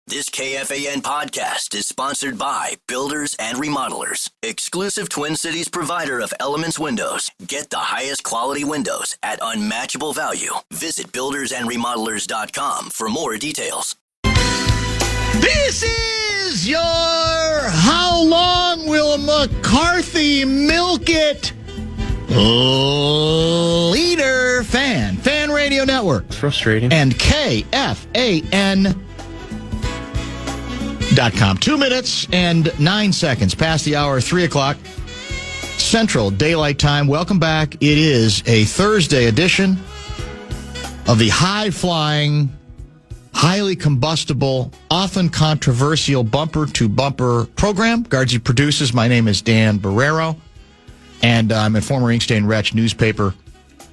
This KFAN podcast is sponsored by Builders and Remodelers, exclusive Twin Cities provider of Elements Windows. Get the highest quality windows at unmatchable value. Visit buildersandremodelers.com for more details. This is your How Long Will McCarthy Milk It? Leader Fan Radio Network. It's frustrating. And KFAN.com. 2 minutes and 9 seconds past the hour, 3 o'clock Central Daylight Time. Welcome back. It is a Thursday edition of the high-flying, highly combustible, often controversial bumper-to-bumper program. Guardsy produces. My name is Dan Barreiro, and I'm a former Inkstand Wretch newspaper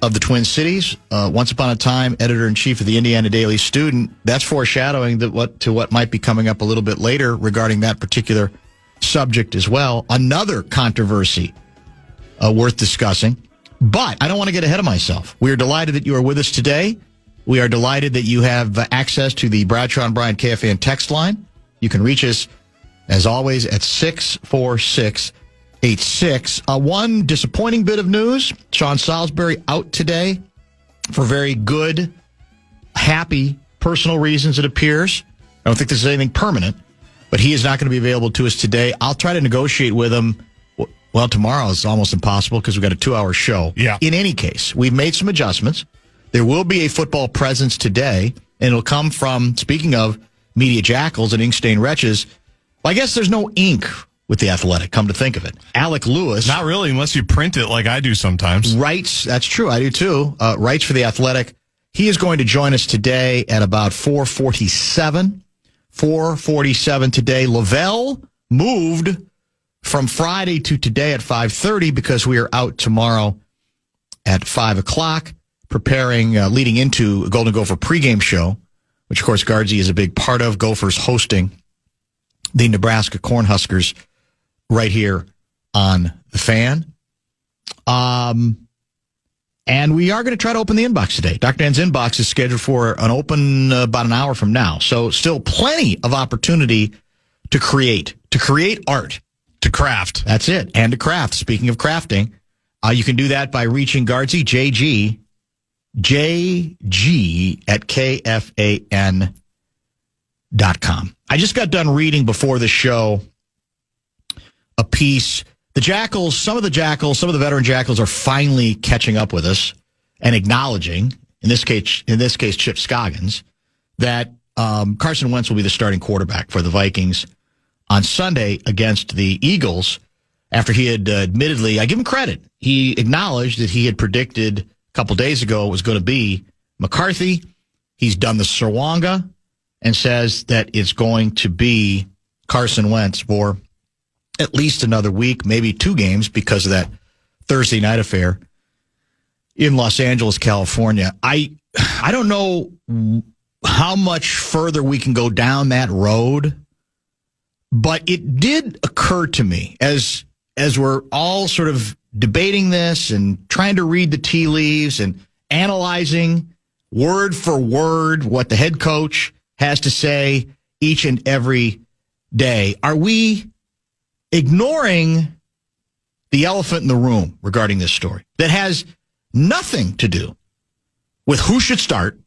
of the Twin Cities. Once upon a time, editor-in-chief of the Indiana Daily Student. That's foreshadowing what might be coming up a little bit later regarding that particular subject as well. Another controversy worth discussing. But I don't want to get ahead of myself. We are delighted that you are with us today. We are delighted that you have access to the Bradshaw and Bryant KFAN text line. You can reach us, as always, at 646-86. One disappointing bit of news. Sean Salisbury out today for very good, happy, personal reasons, it appears. I don't think this is anything permanent, but he is not going to be available to us today. I'll try to negotiate with him. Well, tomorrow is almost impossible because we've got a 2-hour show. Yeah. In any case, we've made some adjustments. There will be a football presence today, and it'll come from, speaking of media jackals and ink-stained wretches, well, I guess there's no ink with The Athletic, come to think of it. Alec Lewis. Not really, unless you print it like I do sometimes. Writes, that's true, I do too, writes for The Athletic. He is going to join us today at about 4:47. 4:47 today. Lavelle moved from Friday to today at 5:30 because we are out tomorrow at 5 o'clock preparing, leading into a Golden Gopher pregame show, which, of course, Guardsy is a big part of. Gophers hosting the Nebraska Cornhuskers right here on the Fan. And we are going to try to open the inbox today. Dr. Dan's inbox is scheduled for an open about an hour from now. So still plenty of opportunity to create art. To craft. That's it. And to craft. Speaking of crafting, you can do that by reaching Guardsy, JG at KFAN.com. I just got done reading before the show a piece. The Jackals, some of the veteran Jackals are finally catching up with us and acknowledging, in this case, Chip Scoggins, that Carson Wentz will be the starting quarterback for the Vikings on Sunday against the Eagles after he had admittedly, I give him credit, he acknowledged that he had predicted a couple days ago it was going to be McCarthy. He's done the Sirwanga and says that it's going to be Carson Wentz for at least another week, maybe 2 games because of that Thursday night affair in Los Angeles, California. I don't know how much further we can go down that road, but it did occur to me as we're all sort of debating this and trying to read the tea leaves and analyzing word for word what the head coach has to say each and every day. Are we ignoring the elephant in the room regarding this story that has nothing to do with who should start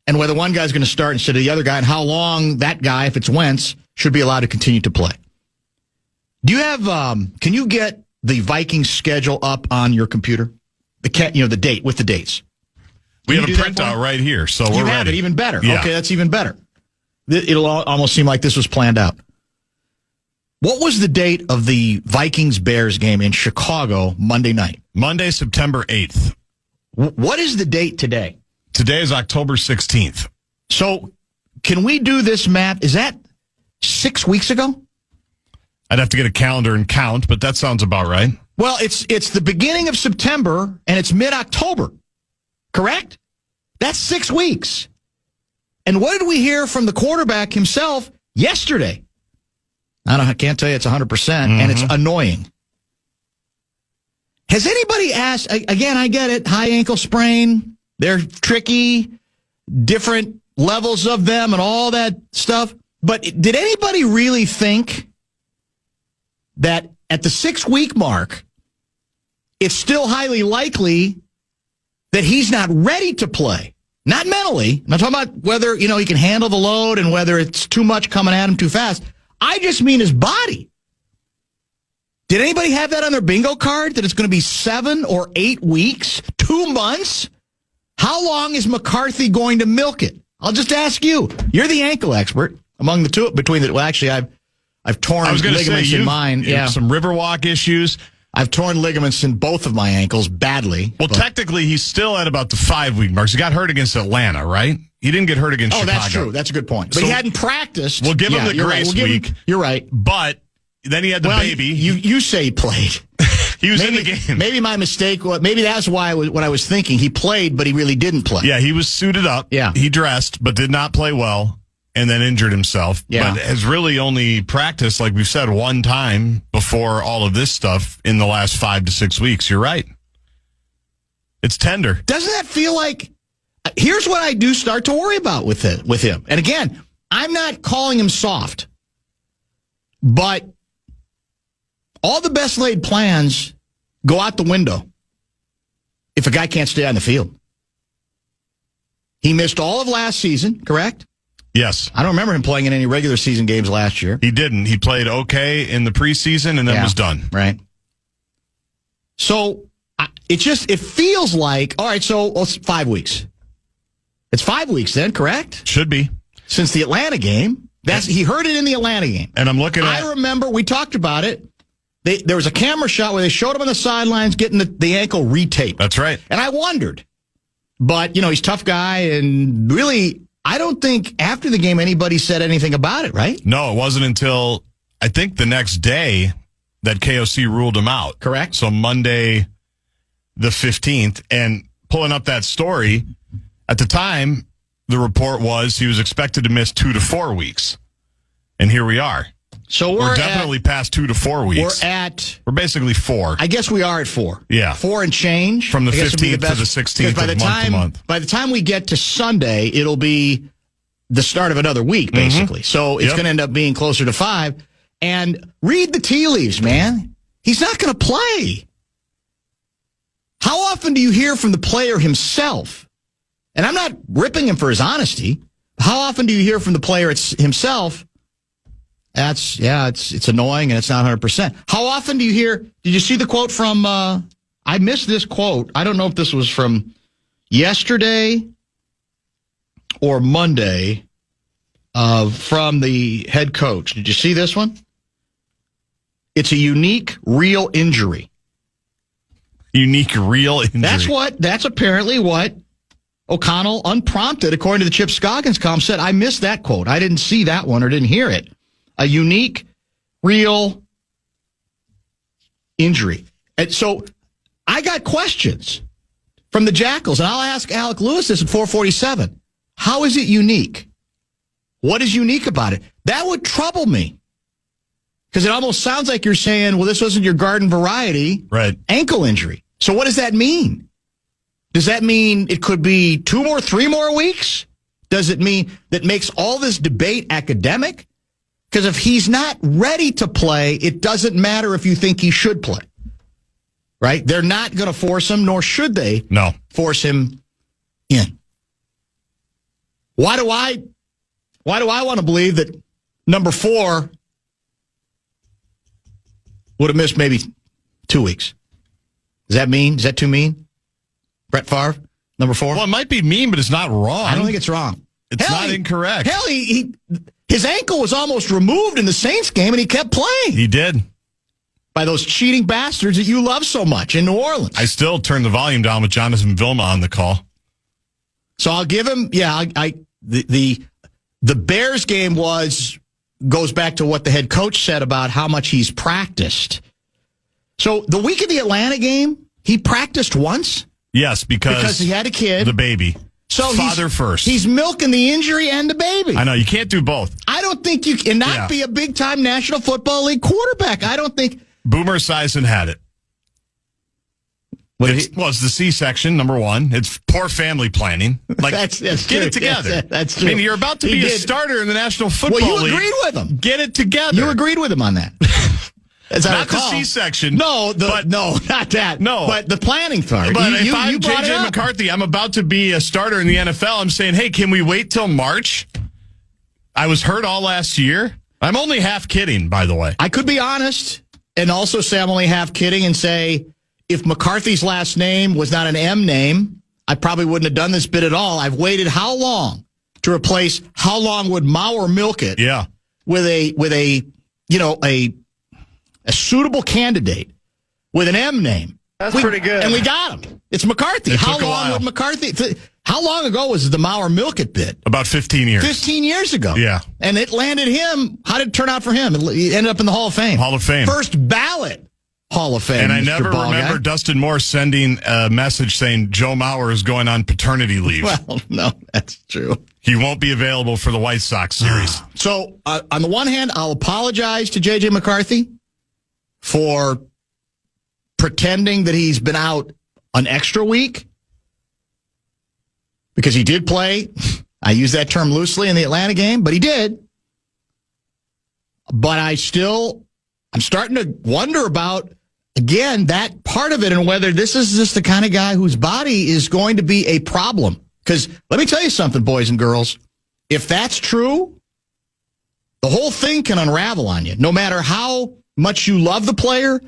and whether one guy's going to start instead of the other guy and how long that guy, if it's Wentz, should be allowed to continue to play? Do you have, can you get the Vikings schedule up on your computer? The date with the dates. We have a printout right here, so we're ready. You have it, even better. Yeah. Okay, that's even better. It'll almost seem like this was planned out. What was the date of the Vikings-Bears game in Chicago Monday night? Monday, September 8th. What is the date today? Today is October 16th. So can we do this, Matt? Is that 6 weeks ago? I'd have to get a calendar and count, but that sounds about right. Well, it's the beginning of September, and it's mid-October, correct? That's 6 weeks. And what did we hear from the quarterback himself yesterday? I can't tell you it's 100%, and it's annoying. Has anybody asked, again, I get it, high ankle sprain, they're tricky, different levels of them and all that stuff. But did anybody really think that at the 6-week mark, it's still highly likely that he's not ready to play? Not mentally. I'm not talking about whether, he can handle the load and whether it's too much coming at him too fast. I just mean his body. Did anybody have that on their bingo card, that it's going to be 7 or 8 weeks, 2 months? How long is McCarthy going to milk it? I'll just ask you. You're the ankle expert among the two. I've torn ligaments in mine. Yeah, some Riverwalk issues. I've torn ligaments in both of my ankles badly. Well, technically, he's still at about the 5-week mark. He got hurt against Atlanta, right? He didn't get hurt against Chicago. That's true. That's a good point. But he hadn't practiced. We'll give him the grace week. You're right. But then he had the baby. You say he played. He was in the game. Maybe my mistake. Maybe that's why what I was thinking. He played, but he really didn't play. Yeah, he was suited up. Yeah. He dressed, but did not play well, and then injured himself. Yeah. But has really only practiced, like we've said, one time before all of this stuff in the last 5 to 6 weeks. You're right. It's tender. Doesn't that feel like... Here's what I do start to worry about with him. And again, I'm not calling him soft, but all the best laid plans go out the window if a guy can't stay on the field. He missed all of last season, correct? Yes. I don't remember him playing in any regular season games last year. He didn't. He played okay in the preseason and then was done. Right. So it feels like, all right, so it's 5 weeks. It's 5 weeks then, correct? Should be. Since the Atlanta game. He heard it in the Atlanta game. And I'm looking at... I remember we talked about it. There was a camera shot where they showed him on the sidelines getting the ankle retaped. That's right. And I wondered. But, he's a tough guy, and really, I don't think after the game anybody said anything about it, right? No, it wasn't until, I think, the next day that KOC ruled him out. Correct. So Monday the 15th. And pulling up that story, at the time, the report was he was expected to miss 2 to 4 weeks. And here we are. So we're definitely past 2 to 4 weeks. We're basically 4. I guess we are at 4. Yeah. 4 and change. From the 15th to the 16th of month to month. By the time we get to Sunday, it'll be the start of another week, basically. Mm-hmm. So it's going to end up being closer to 5. And read the tea leaves, man. He's not going to play. How often do you hear from the player himself? And I'm not ripping him for his honesty. How often do you hear from the player himself? It's annoying and it's not 100%. How often do you hear, did you see the quote from, I missed this quote. I don't know if this was from yesterday or Monday, from the head coach. Did you see this one? It's a unique, real injury. Unique, real injury. That's apparently what O'Connell, unprompted, according to the Chip Scoggins column, said. I missed that quote. I didn't see that one or didn't hear it. A unique, real injury. And so I got questions from the Jackals, and I'll ask Alec Lewis this at 447. How is it unique? What is unique about it? That would trouble me. Because it almost sounds like you're saying, well, this wasn't your garden variety ankle injury. So what does that mean? Does that mean it could be 2 more, 3 more weeks? Does it mean that makes all this debate academic? Because if he's not ready to play, it doesn't matter if you think he should play. Right? They're not going to force him, nor should they force him in. Why do I want to believe that number 4 would have missed maybe 2 weeks? Does that mean? Is that too mean? Brett Favre, number 4? Well, it might be mean, but it's not wrong. I don't think it's wrong. It's not incorrect. Hell, his ankle was almost removed in the Saints game, and he kept playing. He did. By those cheating bastards that you love so much in New Orleans. I still turn the volume down with Jonathan Vilma on the call. So I'll give him, the Bears game goes back to what the head coach said about how much he's practiced. So the week of the Atlanta game, he practiced once? Yes, because he had a kid. The baby. So father first. He's milking the injury and the baby. I know, you can't do both. I don't think you can be a big-time National Football League quarterback. I don't think... Boomer Esiason had it. It's the C-section, number one. It's poor family planning. Like, that's get true. it together. That's true. I mean, you're about to be a starter in the National Football League. Well, you agreed with him. Get it together. You agreed with him on that. Not the C-section. No, no, not that. No. But the planning part. But if I'm JJ McCarthy, I'm about to be a starter in the NFL. I'm saying, hey, can we wait till March? I was hurt all last year. I'm only half kidding, by the way. I could be honest and also say I'm only half kidding and say if McCarthy's last name was not an M name, I probably wouldn't have done this bit at all. I've waited how long to replace how long would Maurer milk it? Yeah. With a suitable candidate with an M name. That's pretty good. And we got him. It's McCarthy. How long would McCarthy? How long ago was the Maurer milk it bit? About 15 years. 15 years ago. Yeah. And it landed him. How did it turn out for him? He ended up in the Hall of Fame. Hall of Fame. First ballot Hall of Fame. And I never remember Dustin Moore sending a message saying Joe Mauer is going on paternity leave. Well, no, that's true. He won't be available for the White Sox series. So, on the one hand, I'll apologize to JJ McCarthy for pretending that he's been out an extra week because he did play. I use that term loosely in the Atlanta game, but he did. But I'm starting to wonder about, again, that part of it and whether this is just the kind of guy whose body is going to be a problem. Because let me tell you something, boys and girls. If that's true, the whole thing can unravel on you. No matter how much you love the player,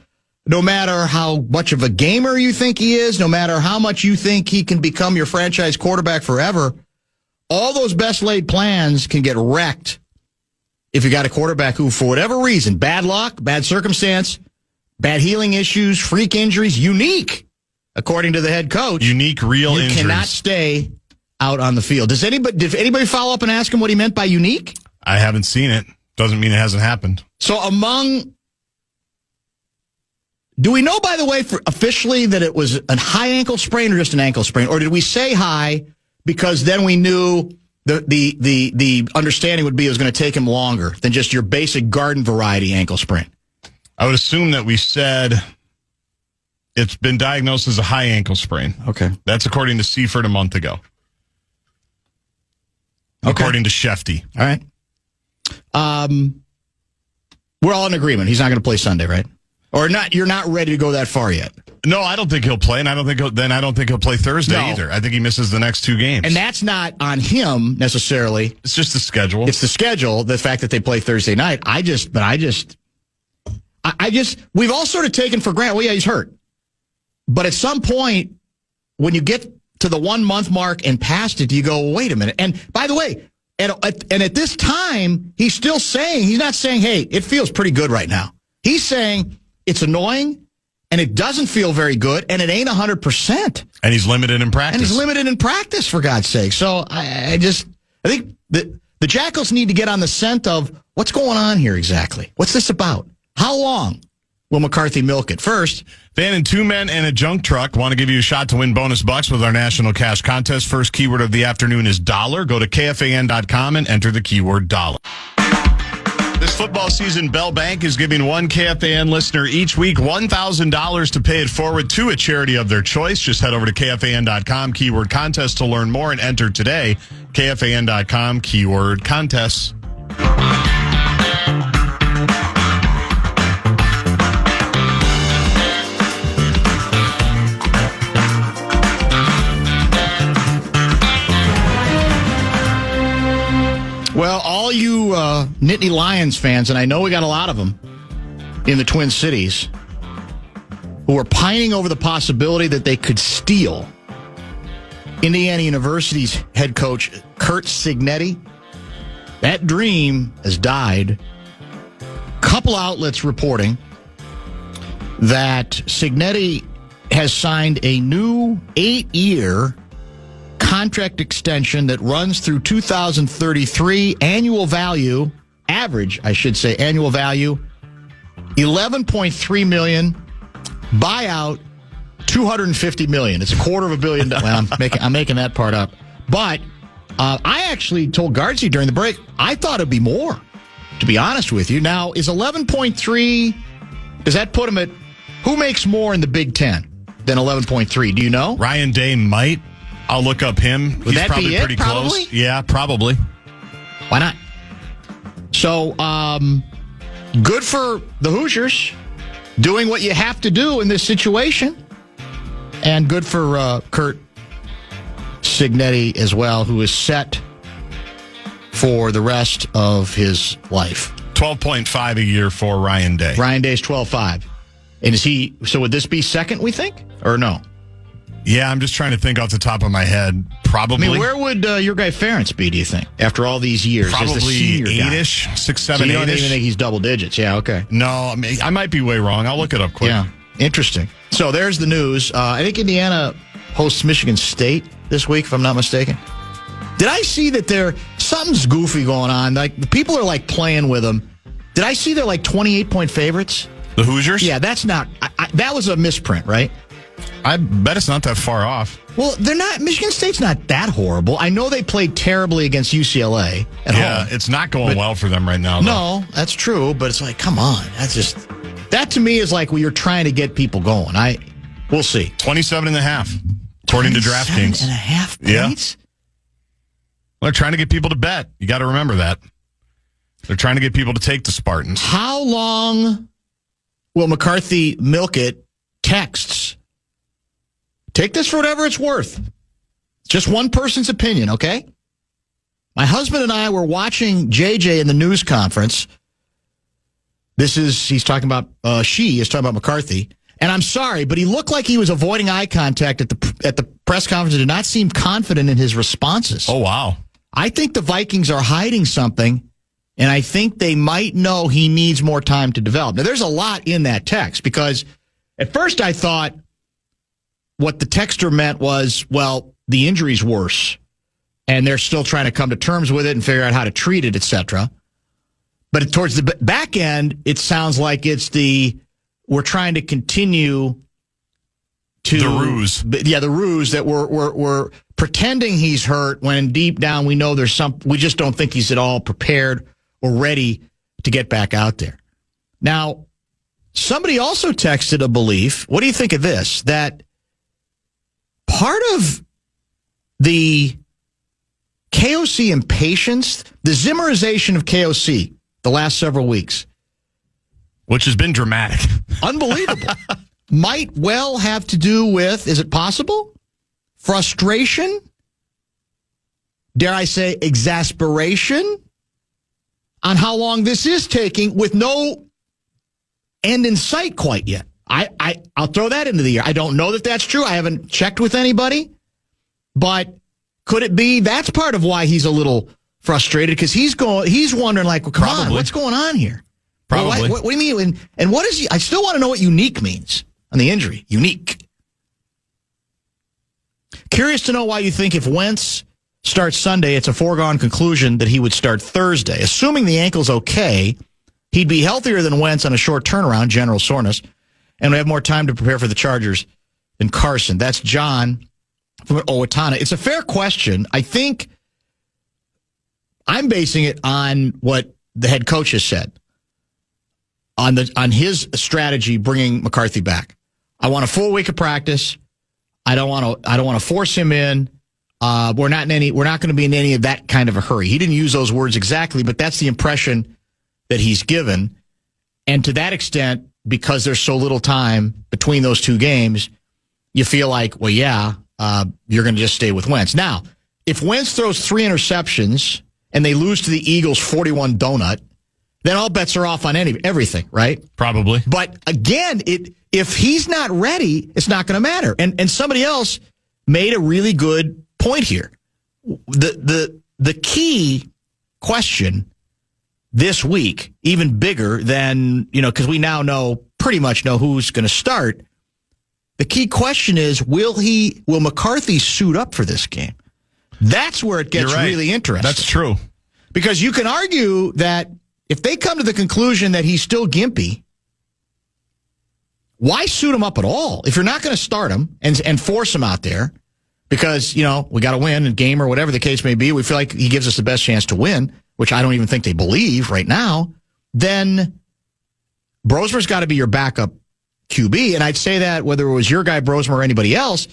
no matter how much of a gamer you think he is, no matter how much you think he can become your franchise quarterback forever, all those best laid plans can get wrecked if you got a quarterback who, for whatever reason, bad luck, bad circumstance, bad healing issues, freak injuries, unique, according to the head coach. Unique, real injuries. You cannot stay out on the field. Did anybody follow up and ask him what he meant by unique? I haven't seen it. Doesn't mean it hasn't happened. So do we know, by the way, officially that it was a high ankle sprain or just an ankle sprain? Or did we say high because then we knew the understanding would be it was going to take him longer than just your basic garden variety ankle sprain? I would assume that we said it's been diagnosed as a high ankle sprain. Okay. That's according to Seifert a month ago. Okay. According to Shefty. All right. We're all in agreement. He's not going to play Sunday, right? Or not? You're not ready to go that far yet. No, I don't think he'll play, and I don't think he'll play Thursday either. I think he misses the next two games. And that's not on him necessarily. It's just the schedule. It's the schedule. The fact that they play Thursday night. We've all sort of taken for granted. Well, yeah, he's hurt. But at some point, when you get to the 1 month mark and past it, you go, wait a minute. And by the way, at this time, he's still saying, he's not saying, hey, it feels pretty good right now. He's saying it's annoying and it doesn't feel very good and it ain't 100%. And he's limited in practice. For God's sake. So I think the Jackals need to get on the scent of what's going on here exactly. What's this about? How long will McCarthy milk it? First, Van and two men and a junk truck want to give you a shot to win bonus bucks with our national cash contest. First keyword of the afternoon is dollar. Go to KFAN.com and enter the keyword dollar. This football season, Bell Bank is giving one KFAN listener each week $1,000 to pay it forward to a charity of their choice. Just head over to KFAN.com, keyword contest to learn more and enter today. KFAN.com, keyword contests. well, all you Nittany Lions fans, and I know we got a lot of them in the Twin Cities, who are pining over the possibility that they could steal Indiana University's head coach, Curt Cignetti. That dream has died. Couple outlets reporting that Cignetti has signed a new 8-year contract extension that runs through 2033. Annual value, annual value, $11.3 million. Buyout, $250 million. It's $250 million. Well, I'm making that part up. But I actually told Gardsey during the break, I thought it'd be more, to be honest with you. Now, is 11.3, does that put him at, who makes more in the Big Ten? than 11.3. Do you know? Ryan Day might. I'll look up him. Would that probably be it, pretty probably? close. Yeah, probably. Why not? So, good for the Hoosiers doing what you have to do in this situation. And good for Kurt Cignetti as well, who is set for the rest of his life. 12.5 a year for Ryan Day. Ryan Day's 12.5. And so would this be second, we think? Or no? Yeah, I'm just trying to think off the top of my head. Probably. I mean, where would your guy Ferentz be, do you think, after all these years? Probably as the senior 8-ish, guy? 6, 7, so you 8-ish. don't even think he's double digits. Yeah, okay. No, I might be way wrong. I'll look it up quick. Yeah, interesting. So there's the news. I think Indiana hosts Michigan State this week, if I'm not mistaken. Did I see that something's goofy going on? Like, people are like playing with them. Did I see they're like 28-point favorites? The Hoosiers? Yeah, that's not. That was a misprint, right? I bet it's not that far off. Well, they're not. Michigan State's not that horrible. I know they played terribly against UCLA at home. Yeah, it's not going well for them right now, though. No, that's true, but it's like, come on. That to me is like you're trying to get people going. We'll see. 27.5, according to DraftKings. 27.5 points? Yeah. They're trying to get people to bet. You got to remember that. They're trying to get people to take the Spartans. How long will McCarthy milk it? Texts. Take this for whatever it's worth. Just one person's opinion, okay? My husband and I were watching JJ in the news conference. He's talking about, she is talking about McCarthy. And I'm sorry, but he looked like he was avoiding eye contact at the press conference and did not seem confident in his responses. Oh, wow. I think the Vikings are hiding something, and I think they might know he needs more time to develop. Now, there's a lot in that text, because at first I thought what the texter meant was, well, the injury's worse, and they're still trying to come to terms with it and figure out how to treat it, etc. But towards the back end, it sounds like it's we're trying to continue to the ruse. Yeah, the ruse that we're pretending he's hurt when deep down we know there's we just don't think he's at all prepared or ready to get back out there. Now, somebody also texted a belief. What do you think of this? That part of the KOC impatience, the Zimmerization of KOC the last several weeks, which has been dramatic. Unbelievable. Might well have to do with, is it possible? Frustration? Dare I say exasperation? On how long this is taking with no end in sight quite yet. I'll throw that into the air. I don't know that that's true. I haven't checked with anybody. But could it be that's part of why he's a little frustrated? Because he's wondering, like, well, come on, what's going on here? Probably. What do you mean? And what is I still want to know what unique means on the injury. Unique. Curious to know why you think if Wentz starts Sunday, it's a foregone conclusion that he would start Thursday. Assuming the ankle's okay, he'd be healthier than Wentz on a short turnaround, general soreness, and would have more time to prepare for the Chargers than Carson. That's John from Owatonna. It's a fair question. I think I'm basing it on what the head coach has said. On his strategy bringing McCarthy back. I want a full week of practice. I don't want to force him in. We're not going to be in any of that kind of a hurry. He didn't use those words exactly, but that's the impression that he's given. And to that extent, because there's so little time between those two games, you feel like, well, yeah, you're going to just stay with Wentz. Now, if Wentz throws 3 interceptions and they lose to the Eagles 41 donut, then all bets are off on everything, right? Probably. But again, if he's not ready, it's not going to matter. And somebody else made a really good point here. The key question this week, even bigger than, because we now pretty much know who's going to start. The key question is, will McCarthy suit up for this game? That's where it gets really interesting. That's true. Because you can argue that if they come to the conclusion that he's still gimpy, why suit him up at all? If you're not going to start him and force him out there because, we got to win a game or whatever the case may be, we feel like he gives us the best chance to win, which I don't even think they believe right now, then Brosmer's got to be your backup QB, and I'd say that whether it was your guy Brosmer or anybody else,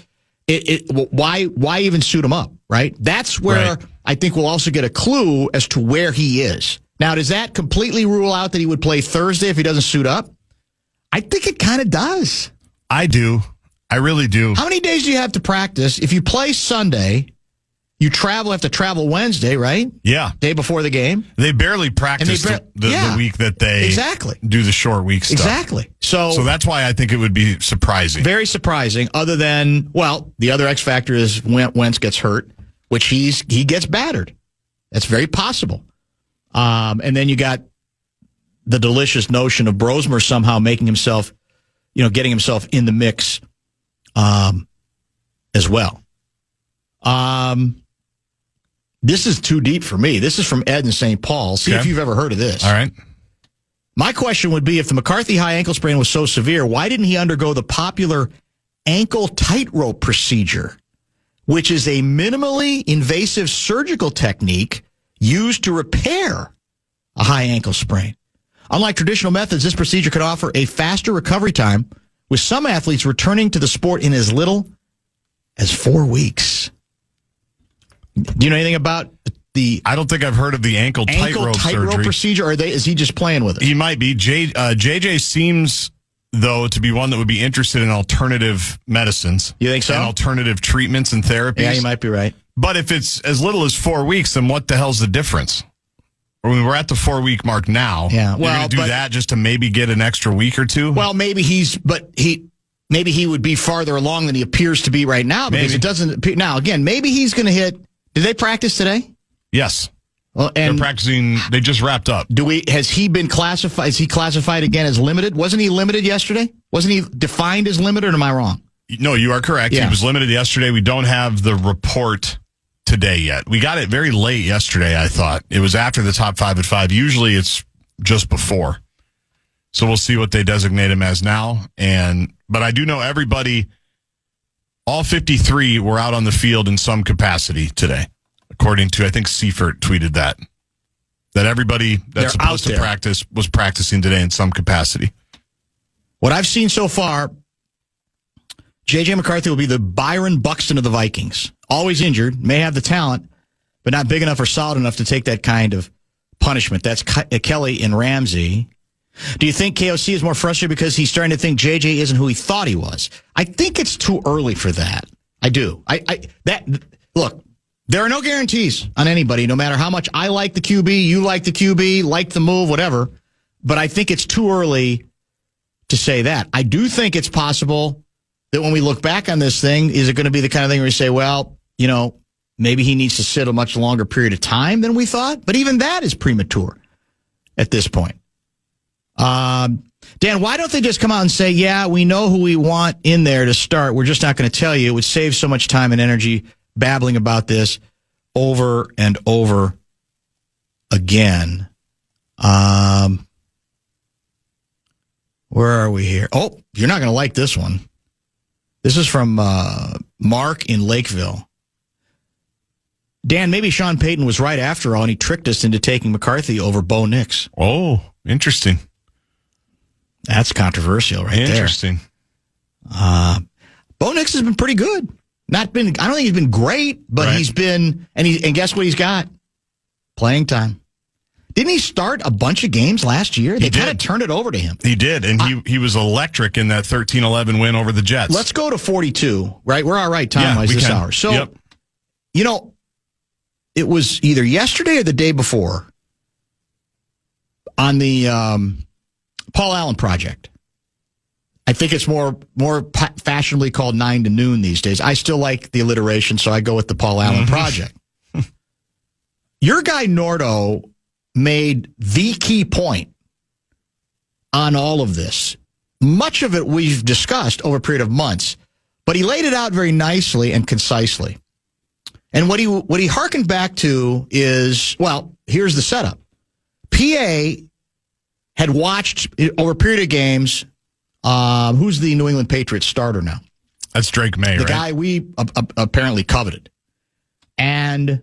why even suit him up, right? That's where I think we'll also get a clue as to where he is. Now, does that completely rule out that he would play Thursday if he doesn't suit up? I think it kind of does. I do. I really do. How many days do you have to practice? If you play Sunday, you have to travel Wednesday, right? Yeah. Day before the game. They barely practice the week that they do the short week stuff. Exactly. So that's why I think it would be surprising. Very surprising, other than, well, the other X factor is Wentz gets hurt, which he gets battered. That's very possible. And then you got the delicious notion of Brosmer somehow making himself, getting himself in the mix as well. This is too deep for me. This is from Ed in St. Paul. See if you've ever heard of this. All right. My question would be, if the McCarthy high ankle sprain was so severe, why didn't he undergo the popular ankle tightrope procedure, which is a minimally invasive surgical technique used to repair a high ankle sprain? Unlike traditional methods, this procedure could offer a faster recovery time, with some athletes returning to the sport in as little as 4 weeks. Do you know anything about the... I don't think I've heard of the ankle tightrope surgery. Procedure, or is he just playing with it? He might be. JJ seems, though, to be one that would be interested in alternative medicines. You think so? And alternative treatments and therapies. Yeah, you might be right. But if it's as little as 4 weeks, then what the hell's the difference? We're at the 4-week mark now. Yeah, well, you're going to do that just to maybe get an extra week or two? Well, maybe maybe he would be farther along than he appears to be right now, because it doesn't appear. Now, again, maybe he's going to hit. Did they practice today? Yes. Well, and they're practicing. They just wrapped up. Has he been classified? Is he classified again as limited? Wasn't he limited yesterday? Wasn't he defined as limited, or am I wrong? No, you are correct. Yeah. He was limited yesterday. We don't have the report today yet. We got it very late yesterday, I thought. It was after the top 5 at 5. Usually it's just before. So we'll see what they designate him as now. But I do know all 53 were out on the field in some capacity today, according to, I think Seifert tweeted that everybody that's supposed to practice was practicing today in some capacity. What I've seen so far, JJ McCarthy will be the Byron Buxton of the Vikings. Always injured, may have the talent, but not big enough or solid enough to take that kind of punishment. That's Kelly and Ramsey. Do you think KOC is more frustrated because he's starting to think JJ isn't who he thought he was? I think it's too early for that. I do. Look, there are no guarantees on anybody, no matter how much I like the QB, you like the QB, like the move, whatever. But I think it's too early to say that. I do think it's possible that when we look back on this thing, is it going to be the kind of thing where you say, well, maybe he needs to sit a much longer period of time than we thought? But even that is premature at this point. Dan, why don't they just come out and say, yeah, we know who we want in there to start. We're just not going to tell you. It would save so much time and energy babbling about this over and over again. Where are we here? Oh, you're not going to like this one. This is from Mark in Lakeville. Dan, maybe Sean Payton was right after all, and he tricked us into taking McCarthy over Bo Nix. Oh, interesting. That's controversial right there. Interesting. Bo Nix has been pretty good. I don't think he's been great, but he's been, and guess what he's got? Playing time. Didn't he start a bunch of games last year? They kind of turned it over to him. He did, and he was electric in that 13-11 win over the Jets. Let's go to 42, right? We're all right time-wise this hour. So, it was either yesterday or the day before on the Paul Allen Project. I think it's more fashionably called 9 to noon these days. I still like the alliteration, so I go with the Paul Allen Project. Your guy Nordo made the key point on all of this. Much of it we've discussed over a period of months, but he laid it out very nicely and concisely. And what he hearkened back to is, well, here's the setup. PA had watched over a period of games. Who's the New England Patriots starter now? That's Drake May, the guy we apparently coveted. And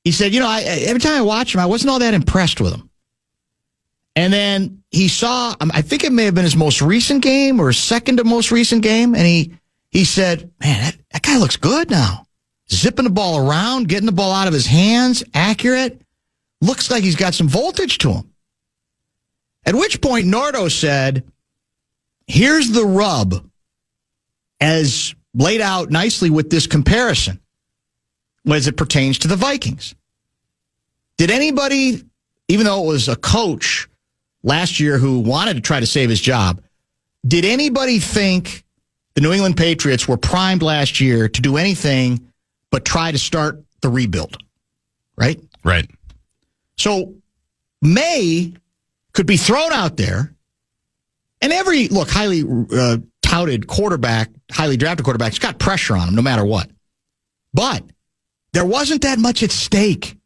he said, every time I watched him, I wasn't all that impressed with him. And then he saw, I think it may have been his most recent game or second to most recent game. And he said, man, that guy looks good now. Zipping the ball around, getting the ball out of his hands, accurate. Looks like he's got some voltage to him. At which point Nardo said, here's the rub as laid out nicely with this comparison as it pertains to the Vikings. Did anybody, even though it was a coach last year who wanted to try to save his job, did anybody think the New England Patriots were primed last year to do anything but try to start the rebuild? Right? Right. So May could be thrown out there, and every, highly touted quarterback, highly drafted quarterback's got pressure on him no matter what. But there wasn't that much at stake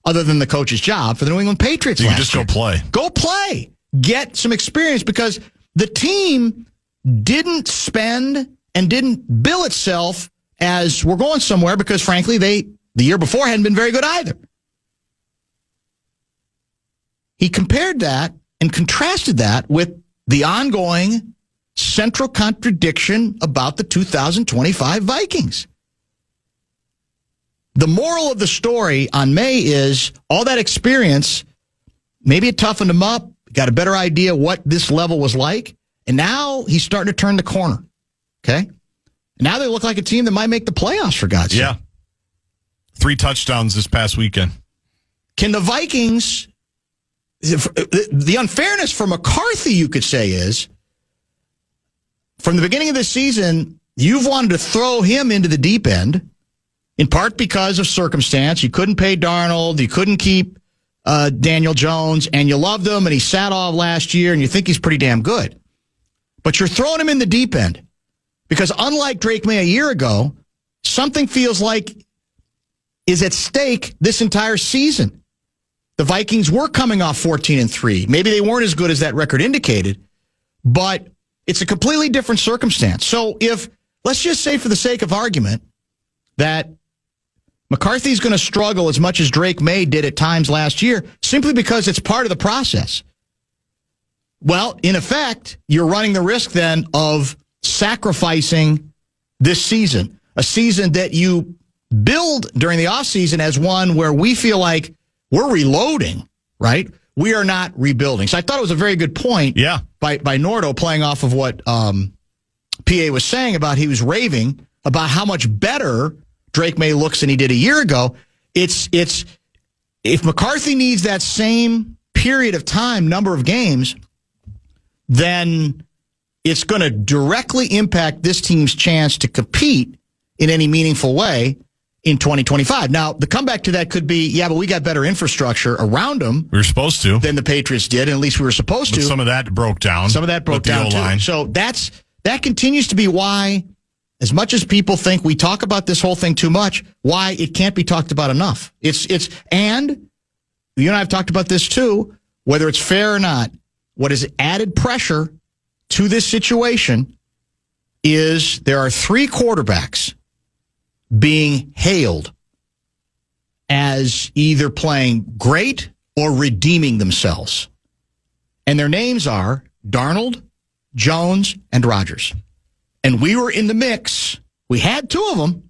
other than the coach's job for the New England Patriots. You just go play. Go play. Get some experience, because the team didn't spend and didn't bill itself as we're going somewhere, because, frankly, the year before hadn't been very good either. He compared that and contrasted that with the ongoing central contradiction about the 2025 Vikings. The moral of the story on May is all that experience, maybe it toughened him up, got a better idea what this level was like, and now he's starting to turn the corner. Okay? Now they look like a team that might make the playoffs, for God's sake. Yeah. 3 touchdowns this past weekend. Can the Vikings... The unfairness for McCarthy, you could say, is from the beginning of the season, you've wanted to throw him into the deep end, in part because of circumstance. You couldn't pay Darnold. You couldn't keep Daniel Jones, and you loved him, and he sat off last year, and you think he's pretty damn good. But you're throwing him in the deep end because, unlike Drake May a year ago, something feels like is at stake this entire season. The Vikings were coming off 14-3. Maybe they weren't as good as that record indicated, but it's a completely different circumstance. So if, let's just say for the sake of argument, that McCarthy's going to struggle as much as Drake May did at times last year, simply because it's part of the process. Well, in effect, you're running the risk then of sacrificing this season, a season that you build during the offseason as one where we feel like we're reloading, right? We are not rebuilding. So I thought it was a very good point by Nardo, playing off of what PA was saying about, he was raving about how much better Drake May looks than he did a year ago. It's if McCarthy needs that same period of time, number of games, then it's going to directly impact this team's chance to compete in any meaningful way in 2025. Now, the comeback to that could be, but we got better infrastructure around them. We were supposed to. Than the Patriots did, and at least we were supposed to. Some of that broke down. Some of that broke down, too. So that continues to be why, as much as people think we talk about this whole thing too much, why it can't be talked about enough. And you and I have talked about this too, whether it's fair or not, what has added pressure to this situation is there are 3 quarterbacks being hailed as either playing great or redeeming themselves. And their names are Darnold, Jones, and Rodgers. And we were in the mix. We had 2 of them,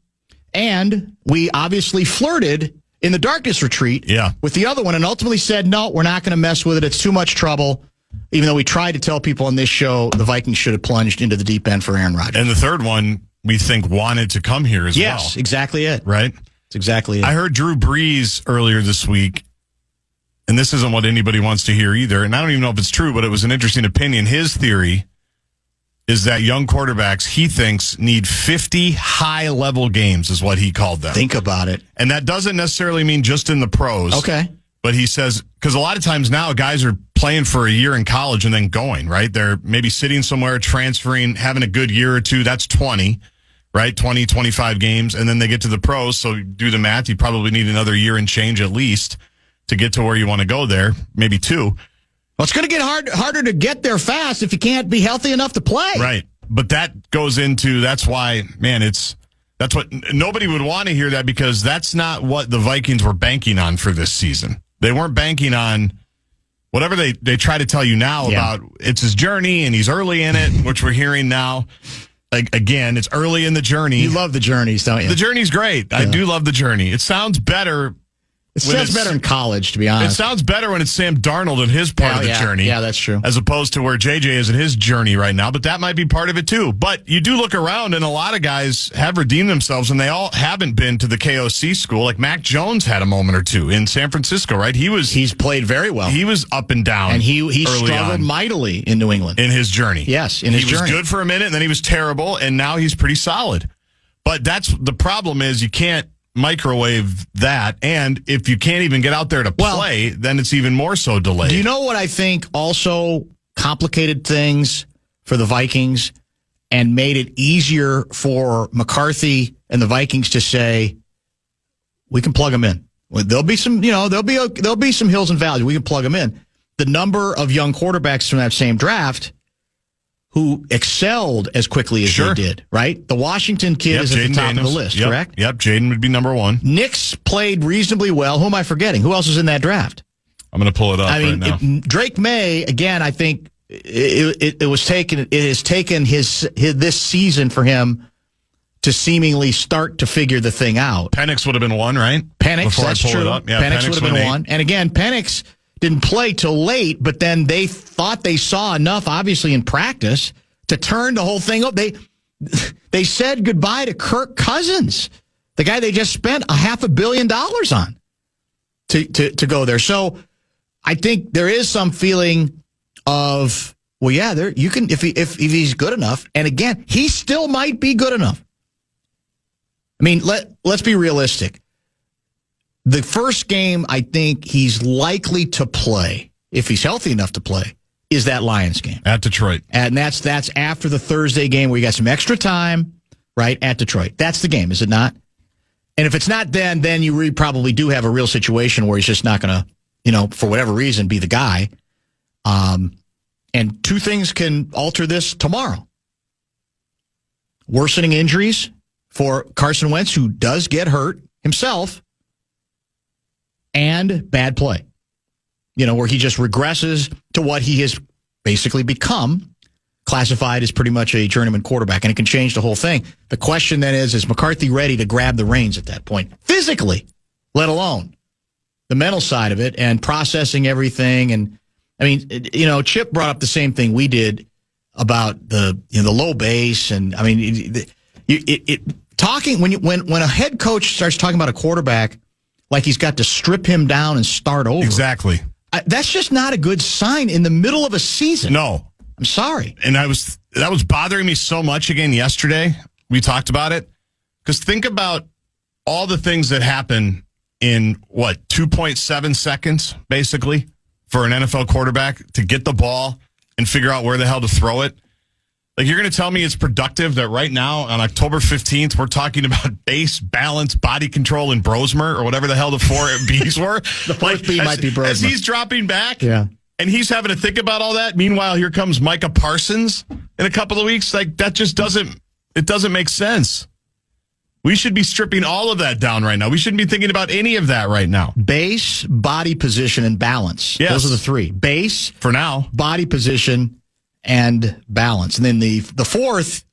and we obviously flirted in the darkness retreat with the other one and ultimately said, no, we're not going to mess with it. It's too much trouble. Even though we tried to tell people on this show the Vikings should have plunged into the deep end for Aaron Rodgers. And the third one, we think, wanted to come here as well. Yes, exactly it. Right? That's exactly it. I heard Drew Brees earlier this week, and this isn't what anybody wants to hear either, and I don't even know if it's true, but it was an interesting opinion. His theory is that young quarterbacks, he thinks, need 50 high-level games, is what he called them. Think about it. And that doesn't necessarily mean just in the pros. Okay. But he says, because a lot of times now guys are playing for a year in college and then going, right? They're maybe sitting somewhere, transferring, having a good year or two. That's 20, right? 20, 25 games. And then they get to the pros. So do the math. You probably need another year and change at least to get to where you want to go there. Maybe 2. Well, it's going to get harder to get there fast if you can't be healthy enough to play. Right. But that goes into, that's why, man, that's what nobody would want to hear that, because that's not what the Vikings were banking on for this season. They weren't banking on whatever they try to tell you now about it's his journey and he's early in it, which we're hearing now. Like, again, it's early in the journey. You love the journeys, don't you? The journey's great. Yeah. I do love the journey. It sounds better. It sounds better in college, to be honest. It sounds better when it's Sam Darnold in his part of the journey. Yeah, that's true. As opposed to where JJ is in his journey right now. But that might be part of it, too. But you do look around, and a lot of guys have redeemed themselves, and they all haven't been to the KOC school. Like Mac Jones had a moment or two in San Francisco, right? He's played very well. He was up and down. And he struggled mightily in New England. In his journey. Yes, in his journey. He was good for a minute, and then he was terrible, and now he's pretty solid. But that's the problem is you can't microwave that, and if you can't even get out there to play, then it's even more so delayed. Do you know what I think also complicated things for the Vikings and made it easier for McCarthy and the Vikings to say, we can plug them in. Well, there'll be some, there'll be some hills and valleys. We can plug them in. The number of young quarterbacks from that same draft who excelled as quickly as they did, right? The Washington kid is at the top of the list, correct? Yep, Jaden would be number one. Nick's played reasonably well. Who am I forgetting? Who else is in that draft? I'm going to pull it up right now. Drake May, again, I think it has taken this season for him to seemingly start to figure the thing out. Penix would have been one, right? Penix, that's true. Yeah, Penix would have been one. And again, Penix didn't play till late, but then they thought they saw enough, obviously, in practice to turn the whole thing up. They said goodbye to Kirk Cousins, the guy they just spent $500 million on to go there. So I think there is some feeling of, well, yeah, there you can if he's good enough. And again, he still might be good enough. I mean, let's be realistic. The first game I think he's likely to play, if he's healthy enough to play, is that Lions game. At Detroit. And that's after the Thursday game where you got some extra time, right, at Detroit. That's the game, is it not? And if it's not then you probably do have a real situation where he's just not going to, for whatever reason, be the guy. And two things can alter this tomorrow. Worsening injuries for Carson Wentz, who does get hurt himself, and bad play, where he just regresses to what he has basically become, classified as pretty much a journeyman quarterback, and it can change the whole thing. The question then is McCarthy ready to grab the reins at that point, physically, let alone the mental side of it and processing everything? And, I mean, Chip brought up the same thing we did about the low base, and, I mean, talking when a head coach starts talking about a quarterback like he's got to strip him down and start over. Exactly. That's just not a good sign in the middle of a season. No. I'm sorry. And that was bothering me so much again yesterday. We talked about it. Because think about all the things that happen in, 2.7 seconds, basically, for an NFL quarterback to get the ball and figure out where the hell to throw it. Like, you're going to tell me it's productive that right now on October 15th, we're talking about base, balance, body control, and Brosmer, or whatever the hell the four Bs were. The fourth B might be Brosmer. As he's dropping back, and he's having to think about all that. Meanwhile, here comes Micah Parsons in a couple of weeks. Like, that just doesn't make sense. We should be stripping all of that down right now. We shouldn't be thinking about any of that right now. Base, body position, and balance. Yes. Those are the three. Base, for now, body position, and balance. And then the fourth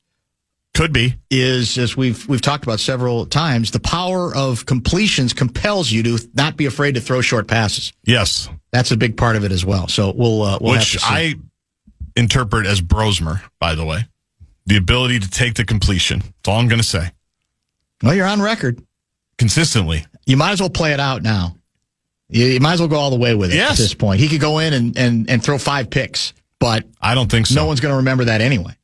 could be is, as we've talked about several times, the power of completions compels you to not be afraid to throw short passes. Yes. That's a big part of it as well. So we'll have to see. Which I interpret as Brosmer, by the way. The ability to take the completion. That's all I'm going to say. Well, you're on record. Consistently. You might as well play it out now. You might as well go all the way with it at this point. He could go in and throw 5 picks. But I don't think so. No one's going to remember that anyway.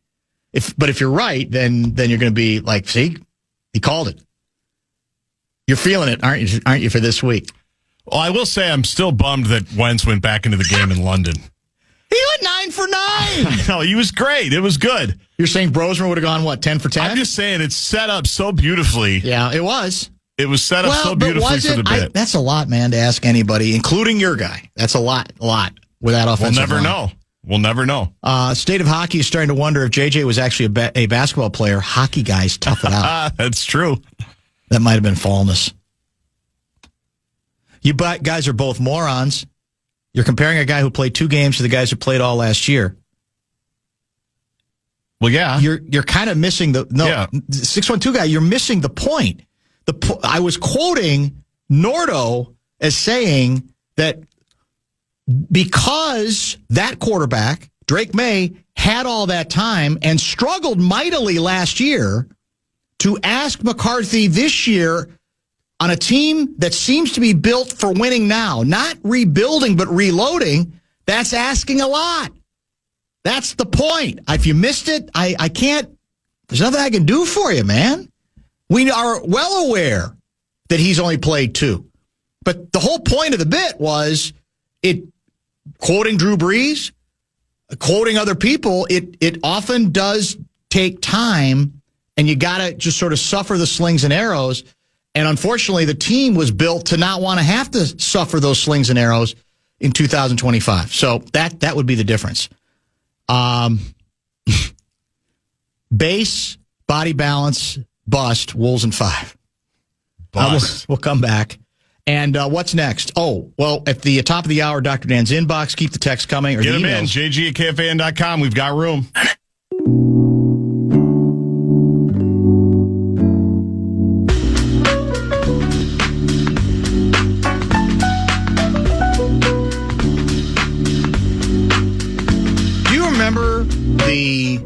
But if you're right, then you're going to be like, see, he called it. You're feeling it, aren't you, for this week? Well, I will say I'm still bummed that Wentz went back into the game in London. He went 9 for 9. No, he was great. It was good. You're saying Brosmer would have gone, 10 for 10? I'm just saying it's set up so beautifully. Yeah, it was. It was set up so beautifully for the bit. That's a lot, man, to ask anybody, including your guy. That's a lot with that offensive line. We'll never know. State of Hockey is starting to wonder if JJ was actually a basketball player. Hockey guys tough it out. That's true. That might have been fallness. You guys are both morons. You're comparing a guy who played 2 games to the guys who played all last year. Well, yeah. You're kind of missing 612 guy, you're missing the point. I was quoting Nordo as saying that because that quarterback, Drake May, had all that time and struggled mightily last year, to ask McCarthy this year on a team that seems to be built for winning now, not rebuilding but reloading, that's asking a lot. That's the point. If you missed it, I can't, there's nothing I can do for you, man. We are well aware that he's only played 2. But the whole point of the bit was quoting Drew Brees, quoting other people, it often does take time, and you got to just sort of suffer the slings and arrows. And unfortunately, the team was built to not want to have to suffer those slings and arrows in 2025. So that would be the difference. Base, body balance, bust, Wolves in 5. We'll come back. And what's next? Oh, well, at the top of the hour, Dr. Dan's inbox. Keep the text coming. Or Get the them in. emails. JG at KFAN.com. We've got room. Do you remember the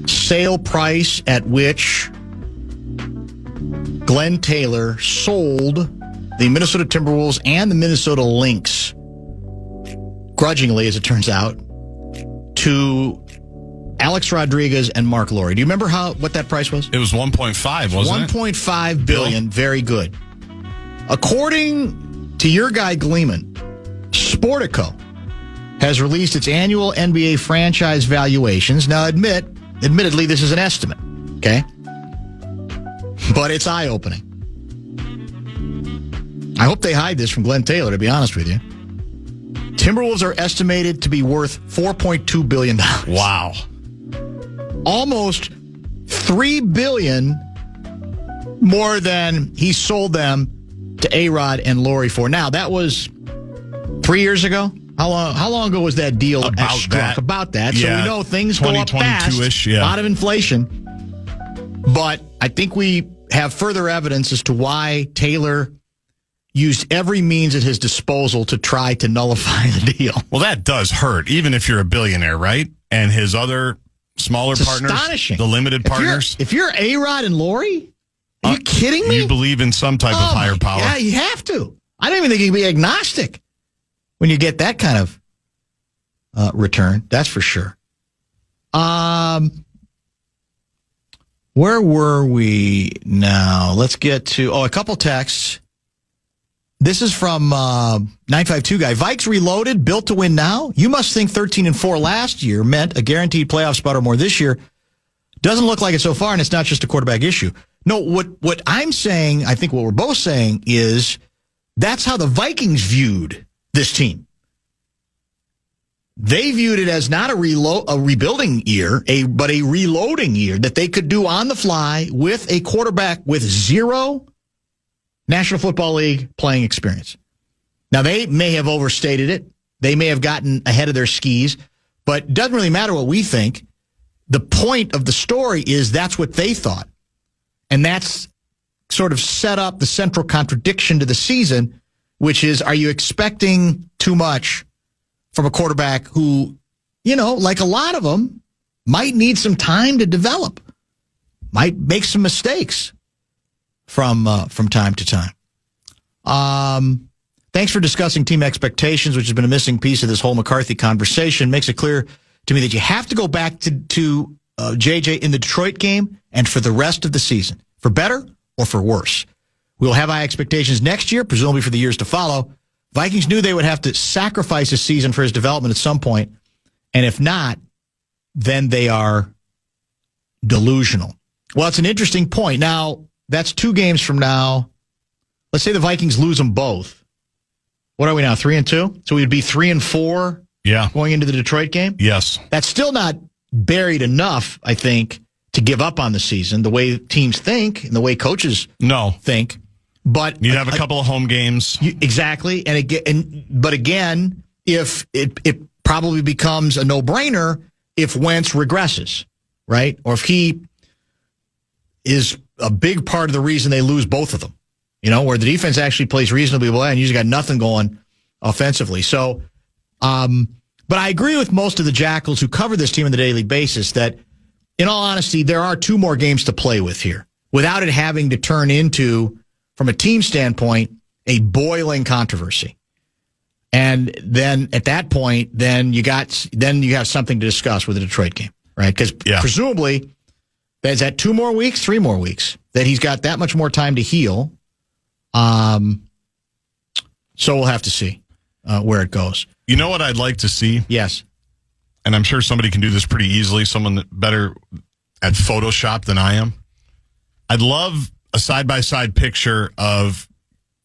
sale price at which Glenn Taylor sold the Minnesota Timberwolves and the Minnesota Lynx, grudgingly, as it turns out, to Alex Rodriguez and Mark Lowry? Do you remember what that price was? It was 1.5, wasn't it? 1.5 billion. Very good. According to your guy Gleeman, Sportico has released its annual NBA franchise valuations. Now, admittedly, this is an estimate, okay? But it's eye-opening. I hope they hide this from Glenn Taylor, to be honest with you. Timberwolves are estimated to be worth $4.2 billion. Wow. Almost $3 billion more than he sold them to A-Rod and Lowry for. Now, that was 3 years ago. How long ago was that deal struck? About that. Yeah. So we know things go up fast. Yeah. A lot of inflation. But I think we have further evidence as to why Taylor used every means at his disposal to try to nullify the deal. Well, that does hurt, even if you're a billionaire, right? And his other smaller partners, astonishing. The limited partners. If you're A-Rod and Lowry, are you kidding me? You believe in some type of higher power. Yeah, you have to. I don't even think you can be agnostic when you get that kind of return. That's for sure. Where were we now? Let's get to, a couple texts. This is from 952 guy. Vikes reloaded, built to win now. You must think 13-4 last year meant a guaranteed playoff spot or more this year. Doesn't look like it so far, and it's not just a quarterback issue. No, what I'm saying, I think what we're both saying is that's how the Vikings viewed this team. They viewed it as not a rebuilding year, but a reloading year that they could do on the fly with a quarterback with 0 National Football League playing experience. Now, they may have overstated it. They may have gotten ahead of their skis, but it doesn't really matter what we think. The point of the story is that's what they thought. And that's sort of set up the central contradiction to the season, which is, are you expecting too much from a quarterback who, like a lot of them, might need some time to develop, might make some mistakes from time to time. Thanks for discussing team expectations, which has been a missing piece of this whole McCarthy conversation. Makes it clear to me that you have to go back to JJ in the Detroit game and for the rest of the season, for better or for worse. We'll have high expectations next year, presumably for the years to follow. Vikings knew they would have to sacrifice a season for his development at some point, and if not, then they are delusional. Well, it's an interesting point. Now, that's 2 games from now. Let's say the Vikings lose them both. What are we now, 3-2? So we'd be 3-4 going into the Detroit game? Yes. That's still not buried enough, I think, to give up on the season, the way teams think and the way coaches think. But you have a couple of home games. Exactly. But again, if it probably becomes a no-brainer if Wentz regresses, right? Or if he is a big part of the reason they lose both of them, where the defense actually plays reasonably well and you just got nothing going offensively. So, but I agree with most of the Jackals who cover this team on a daily basis that, in all honesty, there are 2 more games to play with here without it having to turn into, from a team standpoint, a boiling controversy. And then at that point, then you have something to discuss with the Detroit game, right? Because presumably, is that 2 more weeks, 3 more weeks that he's got that much more time to heal. So we'll have to see where it goes. You know what I'd like to see? Yes. And I'm sure somebody can do this pretty easily, someone better at Photoshop than I am. I'd love a side-by-side picture of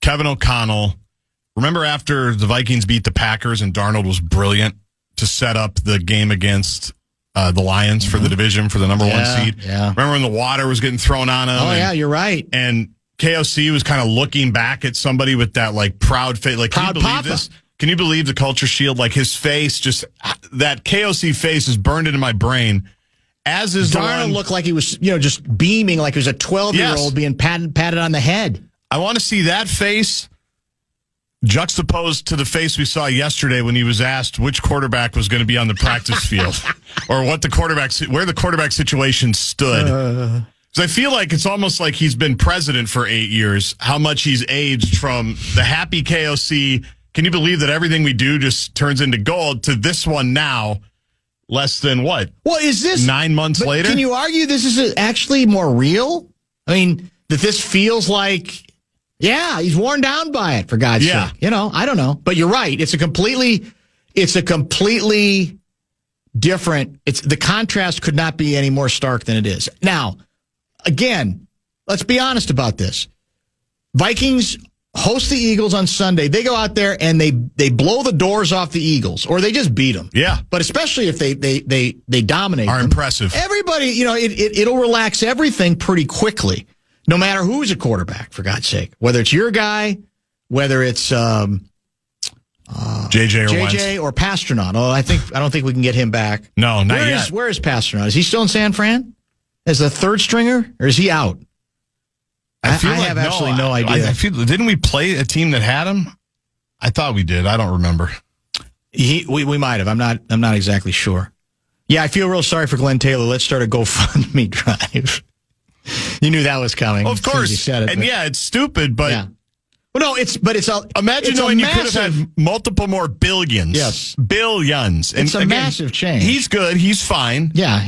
Kevin O'Connell. Remember after the Vikings beat the Packers and Darnold was brilliant to set up the game against the Lions for the division for the number 1 seed? Yeah. Remember when the water was getting thrown on him? Oh, yeah, you're right. And KOC was kind of looking back at somebody with that, proud face. Like, proud can you believe papa. this? Can you believe the culture shield? Like, his face, just that KOC face is burned into my brain. As is Darnold looked like he was, just beaming like he was a 12-year-old being patted on the head. I want to see that face juxtaposed to the face we saw yesterday when he was asked which quarterback was going to be on the practice field or where the quarterback situation stood. Because I feel like it's almost like he's been president for 8 years, how much he's aged from the happy KOC. Can you believe that everything we do just turns into gold to this one now, less than what? Well, is this 9 months later? Can you argue this is actually more real? I mean, that this feels like, he's worn down by it, for God's sake. I don't know. But you're right. It's a completely different, the contrast could not be any more stark than it is. Now, again, let's be honest about this. Vikings host the Eagles on Sunday. They go out there and they blow the doors off the Eagles, or they just beat them. Yeah. But especially if they dominate them. Impressive. Everybody, it'll relax everything pretty quickly, no matter who's a quarterback, for God's sake. Whether it's your guy, whether it's JJ or Pasternaut. Oh, I don't think we can get him back. No, not yet. Where is Pasternaut? Is he still in San Fran as the third stringer, or is he out? I have absolutely no idea. Didn't we play a team that had him? I thought we did. I don't remember. We might have. I'm not exactly sure. Yeah, I feel real sorry for Glenn Taylor. Let's start a GoFundMe drive. You knew that was coming. Of course. You said it, it's stupid, but well, no, imagine knowing you could have had multiple more billions. Yes, billions. It's a massive change. He's good. He's fine. Yeah,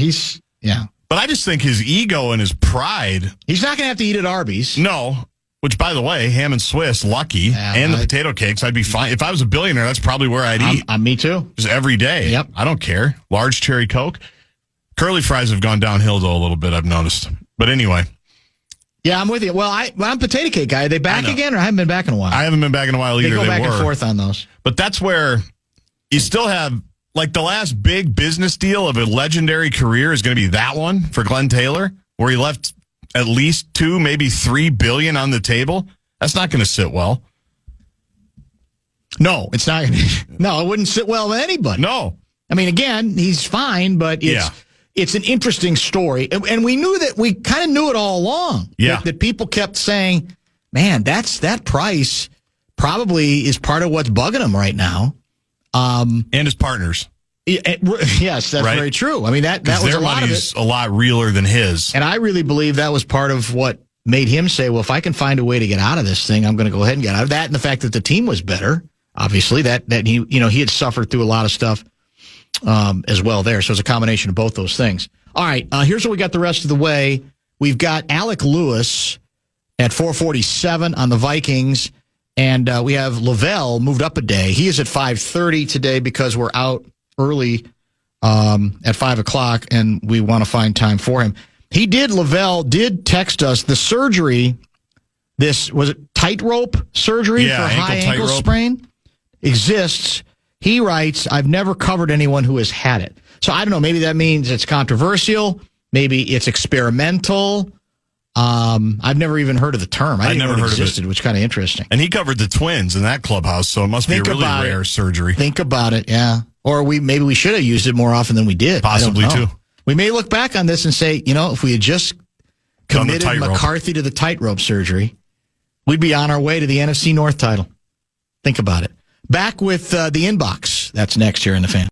But I just think his ego and his pride. He's not going to have to eat at Arby's. No. Which, by the way, ham and Swiss, lucky, and the potato cakes, I'd be fine. If I was a billionaire, that's probably where I'd eat. Me too. Just every day. Yep. I don't care. Large cherry Coke. Curly fries have gone downhill, though, a little bit, I've noticed. But anyway. Yeah, I'm with you. Well, I'm potato cake guy. Are they back again, or I haven't been back in a while? I haven't been back in a while either. They go back and forth on those. But that's where you still have... Like, the last big business deal of a legendary career is going to be that one for Glenn Taylor, where he left at least $2, maybe $3 billion on the table. That's not going to sit well. No, it's not. No, it wouldn't sit well with anybody. No. I mean, again, he's fine, but it's an interesting story. And we kind of knew it all along. Yeah. That people kept saying, man, that price probably is part of what's bugging him right now. And his partners. Yes, that's very true. I mean, that was their a lot of money's it. A lot realer than his. And I really believe that was part of what made him say, well, if I can find a way to get out of this thing, I'm going to go ahead and get out of that. And the fact that the team was better, obviously, that he had suffered through a lot of stuff as well there. So it's a combination of both those things. All right, here's what we got the rest of the way. We've got Alec Lewis at 447 on the Vikings. And we have Lavelle moved up a day. He is at 5:30 today because we're out early at 5 o'clock, and we want to find time for him. Lavelle did text us the surgery, was it tightrope surgery for high ankle sprain? Exists. He writes, I've never covered anyone who has had it. So I don't know, maybe that means it's controversial. Maybe it's experimental. I've never even heard of the term. I didn't never know it heard existed, of it. which is kind of interesting. And he covered the Twins in that clubhouse, so it must be a really rare surgery. Think about it, yeah. Or maybe we should have used it more often than we did. Possibly, too. We may look back on this and say, if we had just committed McCarthy to the tightrope surgery, we'd be on our way to the NFC North title. Think about it. Back with the inbox. That's next here in the Fan.